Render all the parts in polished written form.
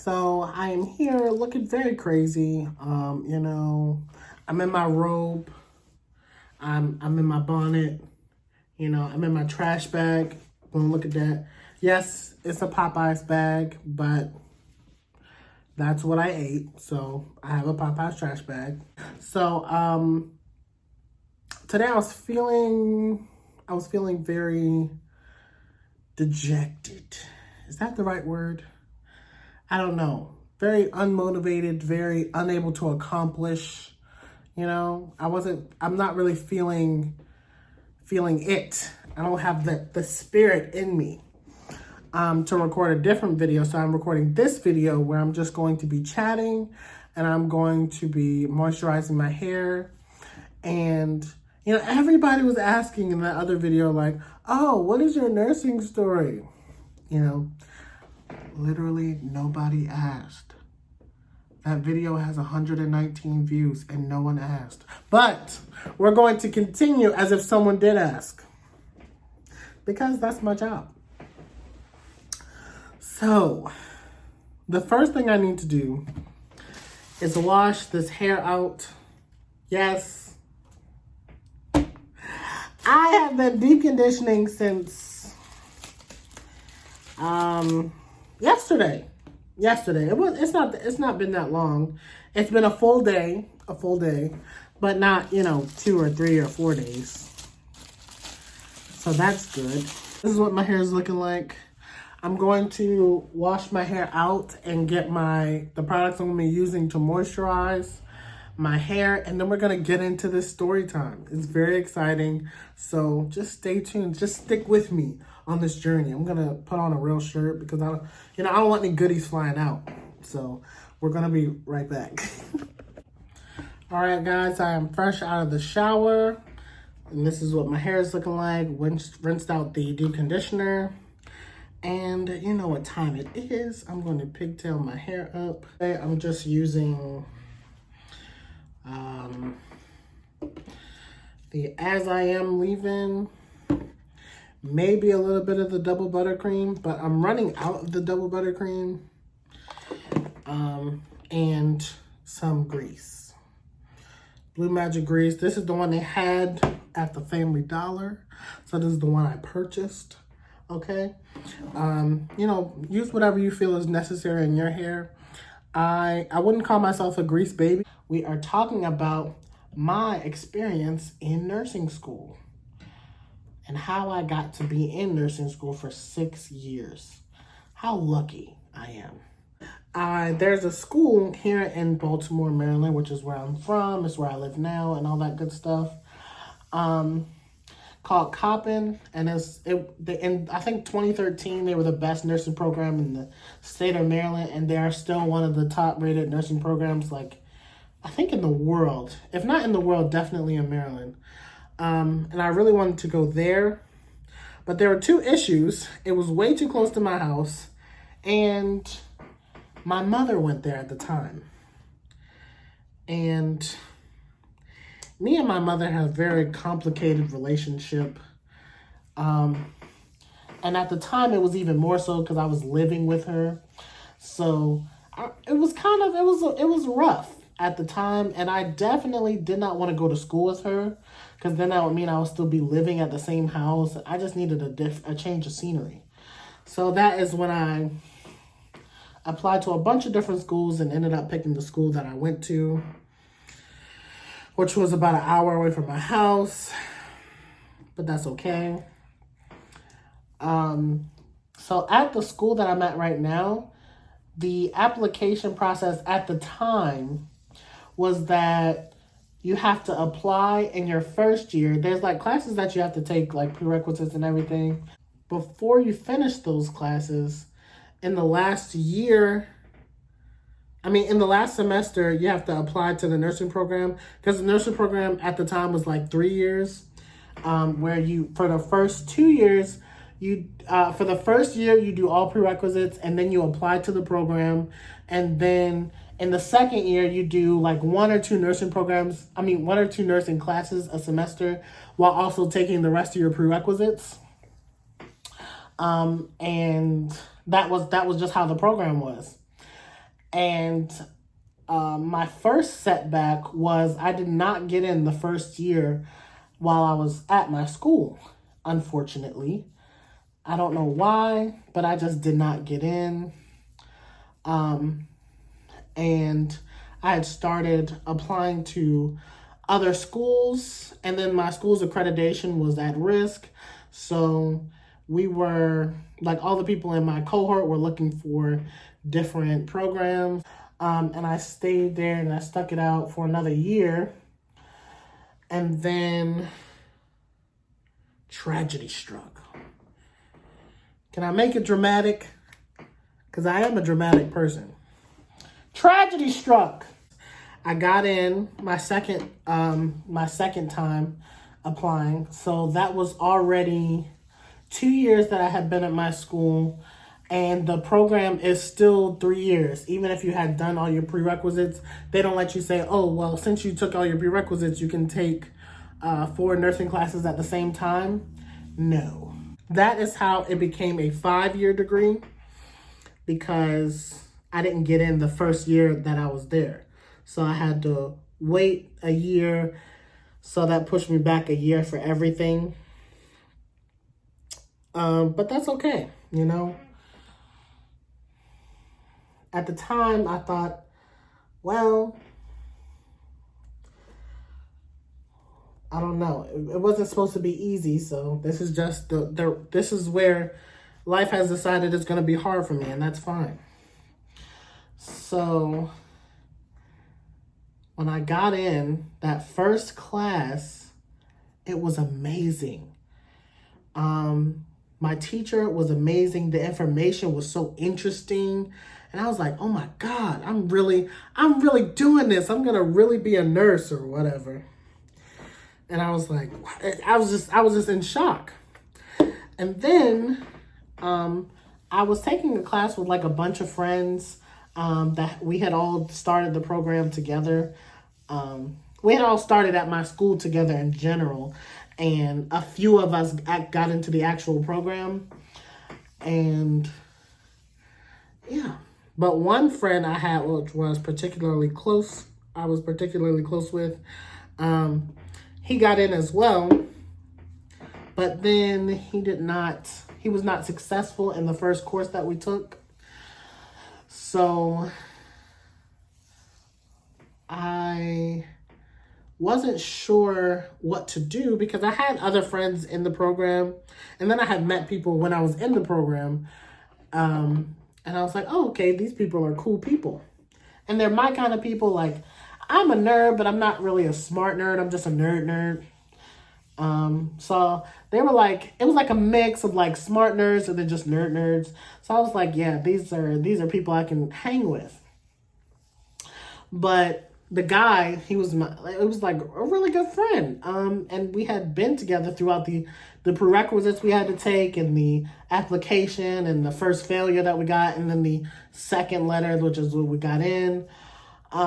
So I am here looking very crazy. You know, I'm in my robe. I'm in my bonnet. You know, I'm in my trash bag. Gonna look at that. Yes, it's a Popeyes bag, but that's what I ate. So I have a Popeyes trash bag. So today I was feeling very dejected. Is that the right word? I don't know. Very unmotivated, very unable to accomplish. You know, I'm not really feeling it. I don't have the spirit in me to record a different video. So I'm recording this video where I'm just going to be chatting and I'm going to be moisturizing my hair. And, you know, everybody was asking in that other video, like, oh, what is your nursing story? You know, literally nobody asked. That video has 119 views and no one asked. But we're going to continue as if someone did ask, because that's my job. So the first thing I need to do is wash this hair out. Yes. I have been deep conditioning since yesterday. It's not been that long. It's been a full day, but not, you know, 2 or 3 or 4 days. So that's good. This is what my hair is looking like. I'm going to wash my hair out and get the products I'm going to be using to moisturize my hair, and then we're going to get into this story time. It's very exciting. So just stay tuned. Just stick with me on this journey. I'm going to put on a real shirt because I don't want any goodies flying out. So we're going to be right back. All right, guys, I am fresh out of the shower. And this is what my hair is looking like. Rinsed out the deep conditioner. And you know what time it is. I'm going to pigtail my hair up. I'm just using the As I Am leave-in. Maybe a little bit of the double buttercream, but I'm running out of the double buttercream. And some grease. Blue Magic grease. This is the one they had at the Family Dollar. So this is the one I purchased. Okay. You know, use whatever you feel is necessary in your hair. I wouldn't call myself a grease baby. We are talking about my experience in nursing school and how I got to be in nursing school for 6 years. How lucky I am. There's a school here in Baltimore, Maryland, which is where I'm from. It's where I live now and all that good stuff. Called Coppin, and in I think 2013 they were the best nursing program in the state of Maryland, and they are still one of the top rated nursing programs, like I think in the world. If not in the world, definitely in Maryland. And I really wanted to go there, but there were 2 issues. It was way too close to my house, and my mother went there at the time. And me and my mother had a very complicated relationship. And at the time, it was even more so because I was living with her. So it was rough at the time. And I definitely did not want to go to school with her, because then that would mean I would still be living at the same house. I just needed a change of scenery. So that is when I applied to a bunch of different schools and ended up picking the school that I went to, which was about an hour away from my house, but that's okay. So at the school that I'm at right now, the application process at the time was that you have to apply in your first year. There's like classes that you have to take, like prerequisites and everything. Before you finish those classes, in the last semester, you have to apply to the nursing program, because the nursing program at the time was like 3 years, where for the first 2 years, for the first year, you do all prerequisites and then you apply to the program. And then in the second year, you do like 1 or 2 nursing classes a semester, while also taking the rest of your prerequisites. And that was just how the program was. And my first setback was I did not get in the first year while I was at my school, unfortunately. I don't know why, but I just did not get in. And I had started applying to other schools, and then my school's accreditation was at risk. So we were, like, all the people in my cohort were looking for different programs. And I stayed there and I stuck it out for another year. And then tragedy struck. Can I make it dramatic? Because I am a dramatic person. Tragedy struck. I got in my second time applying. So that was already 2 years that I had been at my school. And the program is still 3 years. Even if you had done all your prerequisites, they don't let you say, oh, well, since you took all your prerequisites, you can take 4 nursing classes at the same time. No. That is how it became a 5-year degree, because I didn't get in the first year that I was there. So I had to wait a year. So that pushed me back a year for everything. But that's okay, you know. At the time, I thought, well, I don't know. It wasn't supposed to be easy, so this is just this is where life has decided it's going to be hard for me, and that's fine. So when I got in that first class, it was amazing. My teacher was amazing. The information was so interesting. And I was like, oh my God, I'm really doing this. I'm going to really be a nurse or whatever. And I was like, I was just in shock. And then I was taking a class with like a bunch of friends that we had all started the program together. We had all started at my school together in general. And a few of us got into the actual program. And yeah. But one friend I had, which was particularly close, I was particularly close with, he got in as well. But then he was not successful in the first course that we took. So I wasn't sure what to do, because I had other friends in the program, and then I had met people when I was in the program. And I was like, oh, okay, these people are cool people. And they're my kind of people. Like, I'm a nerd, but I'm not really a smart nerd. I'm just a nerd. So they were like, it was like a mix of like smart nerds and then just nerds. So I was like, yeah, these are people I can hang with. But the guy, it was like a really good friend. And we had been together throughout the prerequisites we had to take, and the application, and the first failure that we got, and then the second letter, which is what we got in. So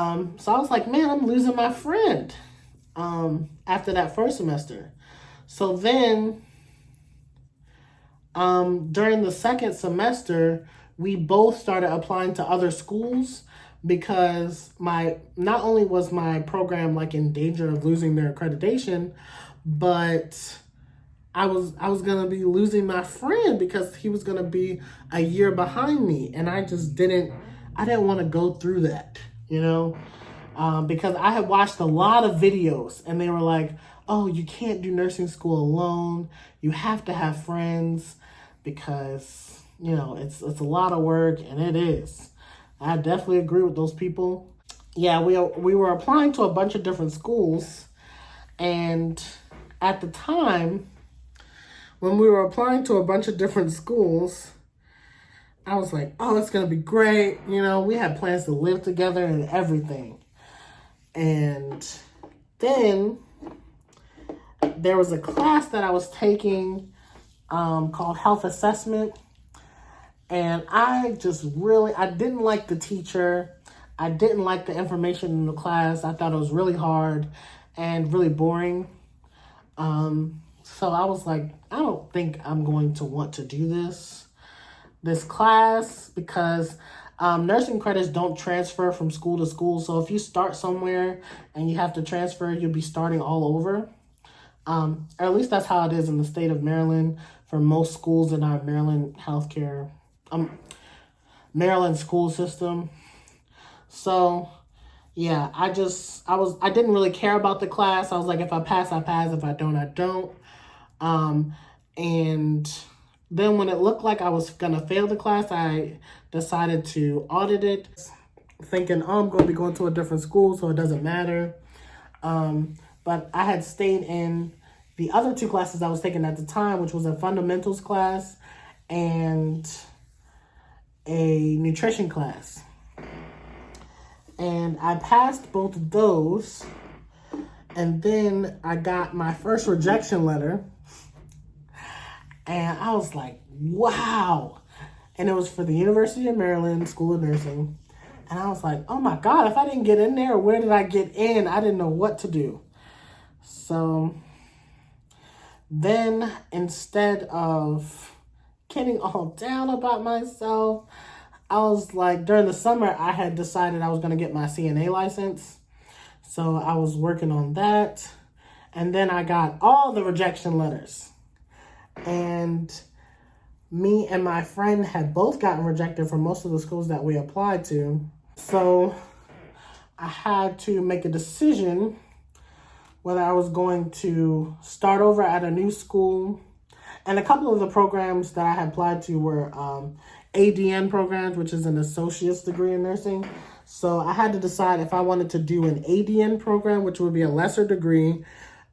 I was like, man, I'm losing my friend after that first semester. So then during the second semester, we both started applying to other schools, because not only was my program like in danger of losing their accreditation, but I was gonna be losing my friend because he was gonna be a year behind me, and I didn't want to go through that, you know, because I had watched a lot of videos, and they were like, oh, you can't do nursing school alone. You have to have friends, because, you know, it's a lot of work, and it is. I definitely agree with those people. Yeah, we were applying to a bunch of different schools, and at the time, when we were applying to a bunch of different schools, I was like, oh, it's going to be great. You know, we had plans to live together and everything. And then there was a class that I was taking called Health Assessment. And I didn't like the teacher. I didn't like the information in the class. I thought it was really hard and really boring. So I was like, I don't think I'm going to want to do this class, because Nursing credits don't transfer from school to school. So if you start somewhere and you have to transfer, you'll be starting all over. Or at least that's how it is in the state of Maryland for most schools in our Maryland healthcare, Maryland school system. So yeah, I didn't really care about the class. I was like, if I pass, I pass. If I don't, I don't. And then when it looked like I was going to fail the class, I decided to audit it, thinking, oh, I'm going to be going to a different school, so it doesn't matter. But I had stayed in the other two classes I was taking at the time, which was a fundamentals class and a nutrition class. And I passed both of those. And then I got my first rejection letter. And I was like, wow. And it was for the University of Maryland School of Nursing. And I was like, oh my God, if I didn't get in there, where did I get in? I didn't know what to do. So then instead of getting all down about myself, I was like, during the summer, I had decided I was going to get my CNA license. So I was working on that. And then I got all the rejection letters. And me and my friend had both gotten rejected from most of the schools that we applied to. So I had to make a decision whether I was going to start over at a new school. And a couple of the programs that I had applied to were ADN programs, which is an associate's degree in nursing. So I had to decide if I wanted to do an ADN program, which would be a lesser degree,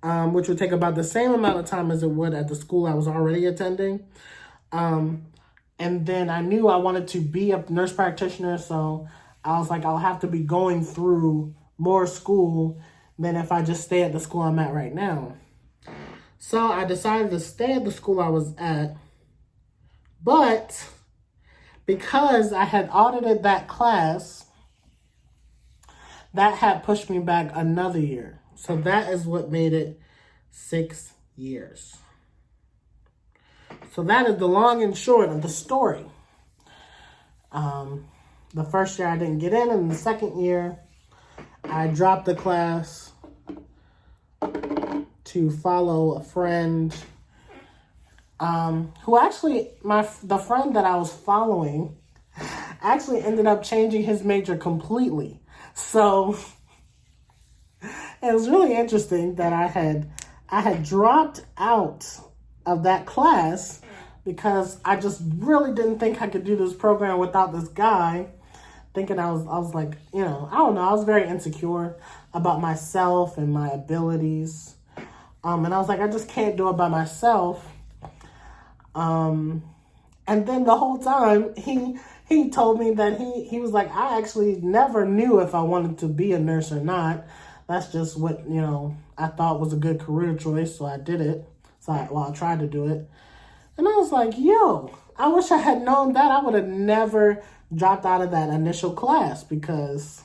which would take about the same amount of time as it would at the school I was already attending. And then I knew I wanted to be a nurse practitioner, so I was like, I'll have to be going through more school than if I just stay at the school I'm at right now. So I decided to stay at the school I was at, but because I had audited that class, that had pushed me back another year. So that is what made it 6 years. So that is the long and short of the story. The first year I didn't get in, and the second year I dropped the class to follow a friend who actually, the friend that I was following actually ended up changing his major completely. So it was really interesting that I had dropped out of that class because I just really didn't think I could do this program without this guy. Thinking I was like, I don't know. I was very insecure about myself and my abilities. And I was like, I just can't do it by myself. And then the whole time he told me that he was like, I actually never knew if I wanted to be a nurse or not. That's just what, I thought was a good career choice. So I did it. So I tried to do it. And I was like, yo, I wish I had known that. I would have never dropped out of that initial class because,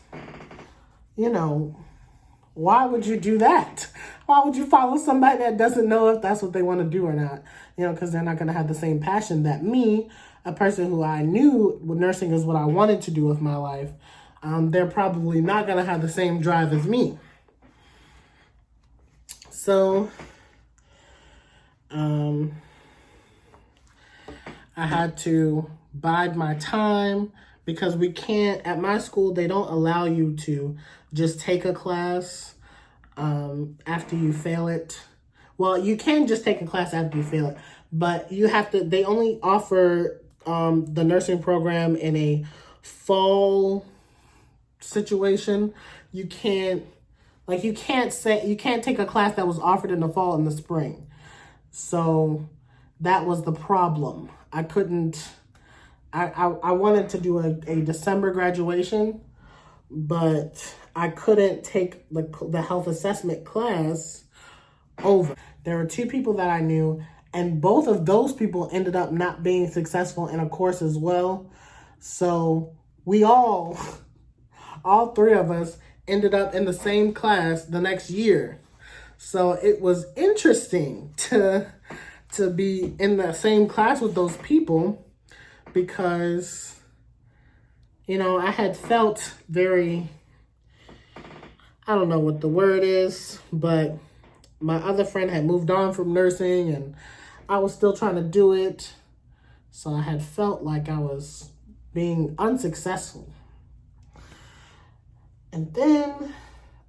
why would you do that? Why would you follow somebody that doesn't know if that's what they want to do or not? Because they're not going to have the same passion that me, a person who I knew nursing is what I wanted to do with my life. They're probably not going to have the same drive as me. So, I had to bide my time because we can't, at my school, they don't allow you to just take a class after you fail it. Well, you can just take a class after you fail it, but you have to, they only offer the nursing program in a fall situation. You can't take a class that was offered in the fall and the spring. So that was the problem. I couldn't, I wanted to do a December graduation, but I couldn't take the health assessment class over. There were two people that I knew, and both of those people ended up not being successful in a course as well. So we all three of us ended up in the same class the next year. So it was interesting to be in the same class with those people because, You know, I had felt very, I don't know what the word is, but my other friend had moved on from nursing and I was still trying to do it. So I had felt like I was being unsuccessful. And then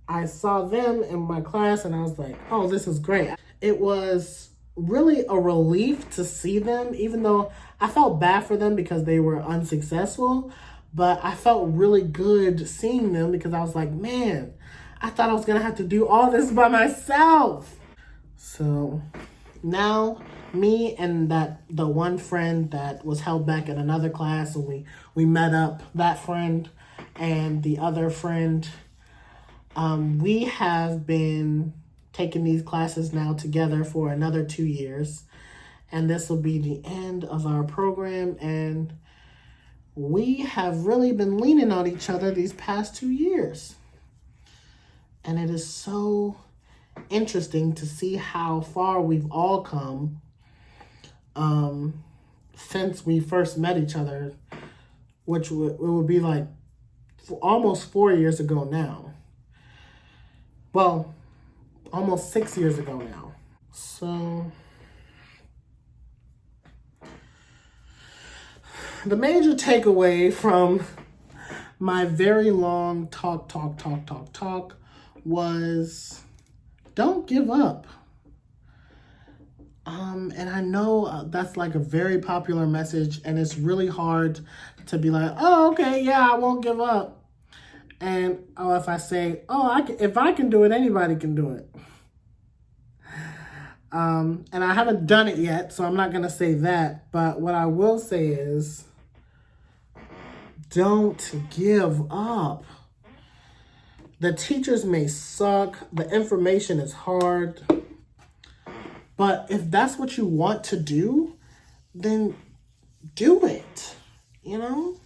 I saw them in my class and I was like, oh, this is great. It was really a relief to see them, even though I felt bad for them because they were unsuccessful. But I felt really good seeing them because I was like, man, I thought I was going to have to do all this by myself. So now me and the one friend that was held back in another class, and we met up, that friend and the other friend, we have been taking these classes now together for another 2 years. And this will be the end of our program. And we have really been leaning on each other these past 2 years. And it is so interesting to see how far we've all come since we first met each other, which would be like almost 4 years ago now. Well, almost 6 years ago now. So the major takeaway from my very long talk was don't give up. And I know that's like a very popular message, and it's really hard to be like, oh, okay, yeah, I won't give up. And if I say, if I can do it, anybody can do it. And I haven't done it yet, so I'm not going to say that. But what I will say is, don't give up. The teachers may suck. The information is hard. But if that's what you want to do, then do it, you know?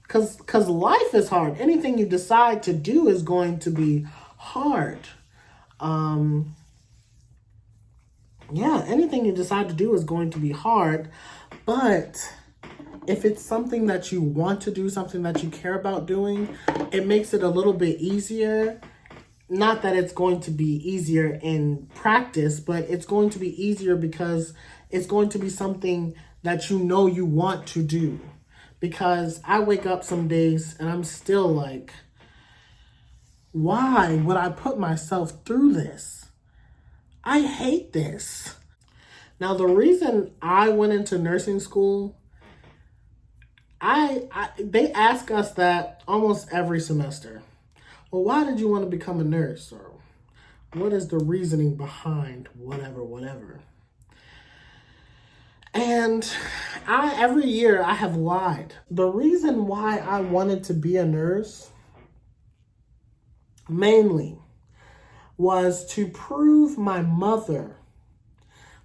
Because life is hard. Anything you decide to do is going to be hard. Anything you decide to do is going to be hard. But if it's something that you want to do, something that you care about doing, it makes it a little bit easier. Not that it's going to be easier in practice, but it's going to be easier because it's going to be something that you know you want to do. Because I wake up some days and I'm still like, why would I put myself through this? I hate this. Now, the reason I went into nursing school, they ask us that almost every semester. Well, why did you want to become a nurse? Or what is the reasoning behind whatever? And every year I have lied. The reason why I wanted to be a nurse mainly was to prove my mother.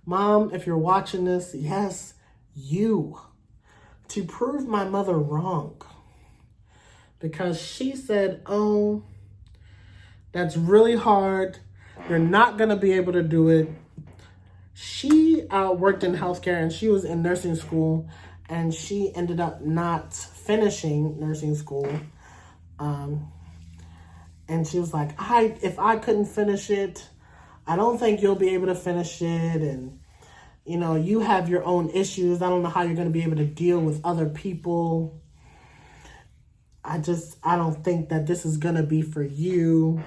Mom, if you're watching this, yes, you. To prove my mother wrong. Because she said, oh, that's really hard. You're not going to be able to do it. She worked in healthcare and she was in nursing school, and she ended up not finishing nursing school. And she was like, if I couldn't finish it, I don't think you'll be able to finish it. And, you know, you have your own issues. I don't know how you're going to be able to deal with other people. I don't think that this is going to be for you.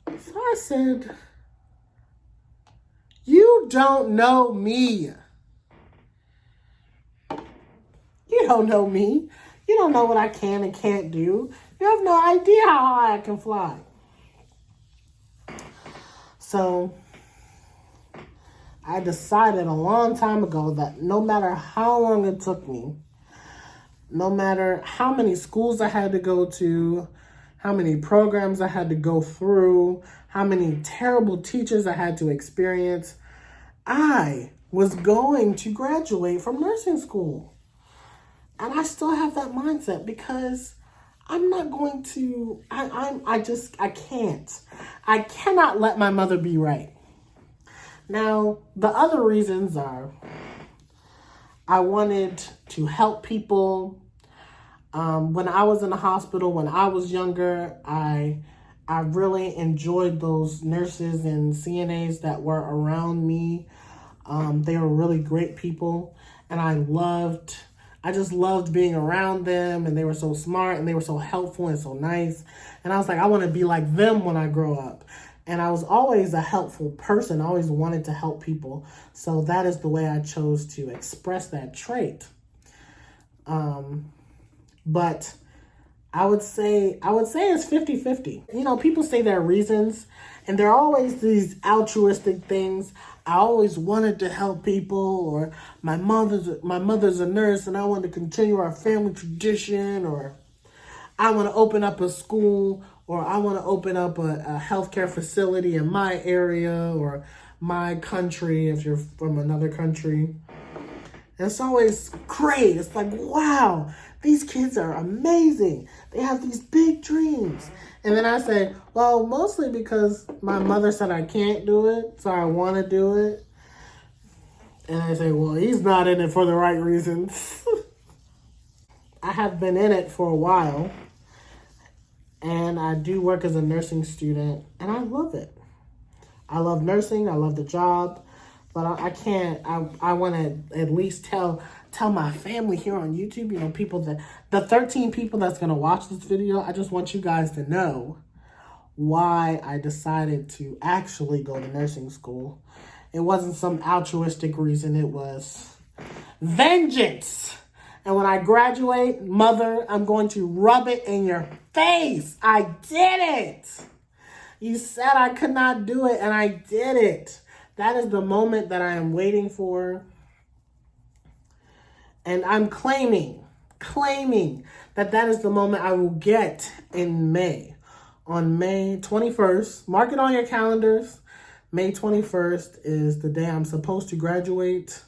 So I said, you don't know me. You don't know me. You don't know what I can and can't do. You have no idea how high I can fly. So I decided a long time ago that no matter how long it took me, no matter how many schools I had to go to, how many programs I had to go through, how many terrible teachers I had to experience, I was going to graduate from nursing school. And I still have that mindset because I'm not going to, I can't. I cannot let my mother be right. Now, the other reasons are I wanted to help people. When I was in the hospital, when I was younger, I really enjoyed those nurses and CNAs that were around me. They were really great people, and I just loved being around them, and they were so smart, and they were so helpful and so nice. And I was like, I want to be like them when I grow up. And I was always a helpful person. I always wanted to help people. So that is the way I chose to express that trait. But I would say it's 50-50. You know, people say their reasons, and there are always these altruistic things. I always wanted to help people, or my mother's a nurse and I want to continue our family tradition, or I want to open up a school, or I want to open up a healthcare facility in my area or my country if you're from another country. And it's always great. It's like, wow, these kids are amazing. They have these big dreams. And then I say, well, mostly because my mother said I can't do it, so I want to do it. And I say, well, he's not in it for the right reasons. I have been in it for a while, and I do work as a nursing student, and I love it. I love nursing. I love the job, but I can't. I want to at least tell my family here on YouTube, you know, the 13 people that's going to watch this video, I just want you guys to know why I decided to actually go to nursing school. It wasn't some altruistic reason. It was vengeance. And when I graduate, mother, I'm going to rub it in your face. I did it. You said I could not do it, and I did it. That is the moment that I am waiting for. And I'm claiming that is the moment I will get in May. On May 21st, mark it on your calendars. May 21st is the day I'm supposed to graduate.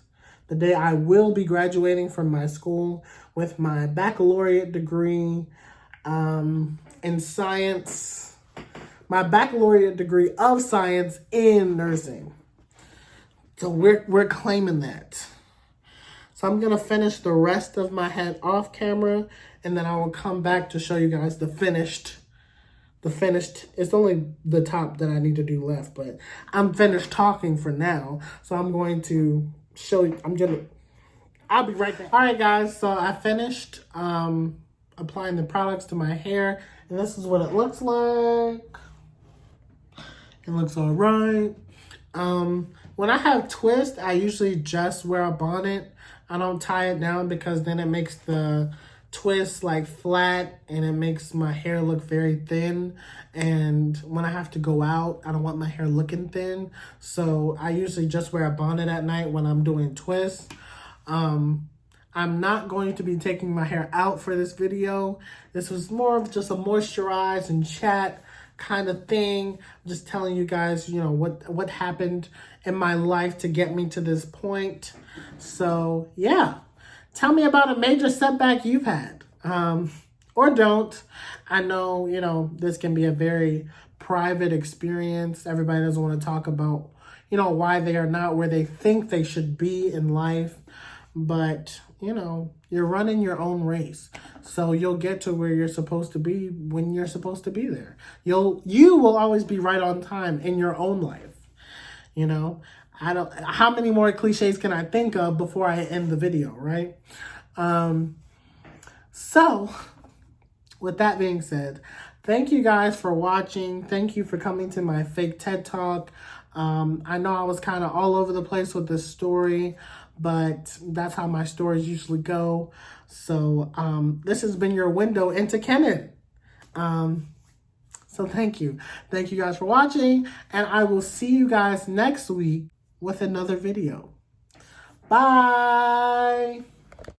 The day I will be graduating from my school with my baccalaureate degree in science. My baccalaureate degree of science in nursing. So we're claiming that. So I'm going to finish the rest of my head off camera, and then I will come back to show you guys the finished. It's only the top that I need to do left, but I'm finished talking for now. So I'm going to show you, I'll be right back. All right, guys, so I finished applying the products to my hair, and this is what it looks like. It looks all right. When I have twists, I usually just wear a bonnet. I don't tie it down because then it makes the twist like flat and it makes my hair look very thin. And when I have to go out, I don't want my hair looking thin. So I usually just wear a bonnet at night when I'm doing twists. I'm not going to be taking my hair out for this video. This was more of just a moisturize and chat kind of thing. I'm just telling you guys, you know, what happened in my life to get me to this point. So yeah, tell me about a major setback you've had, or don't. I know, you know, this can be a very private experience. Everybody doesn't want to talk about, you know, why they are not where they think they should be in life. But, you know, you're running your own race. So you'll get to where you're supposed to be when you're supposed to be there. You will always be right on time in your own life. You know, how many more cliches can I think of before I end the video, right? So with that being said, thank you guys for watching. Thank you for coming to my fake TED Talk. I know I was kind of all over the place with this story, but that's how my stories usually go. So this has been your window into Kenneth. So thank you. Thank you guys for watching, and I will see you guys next week with another video. Bye.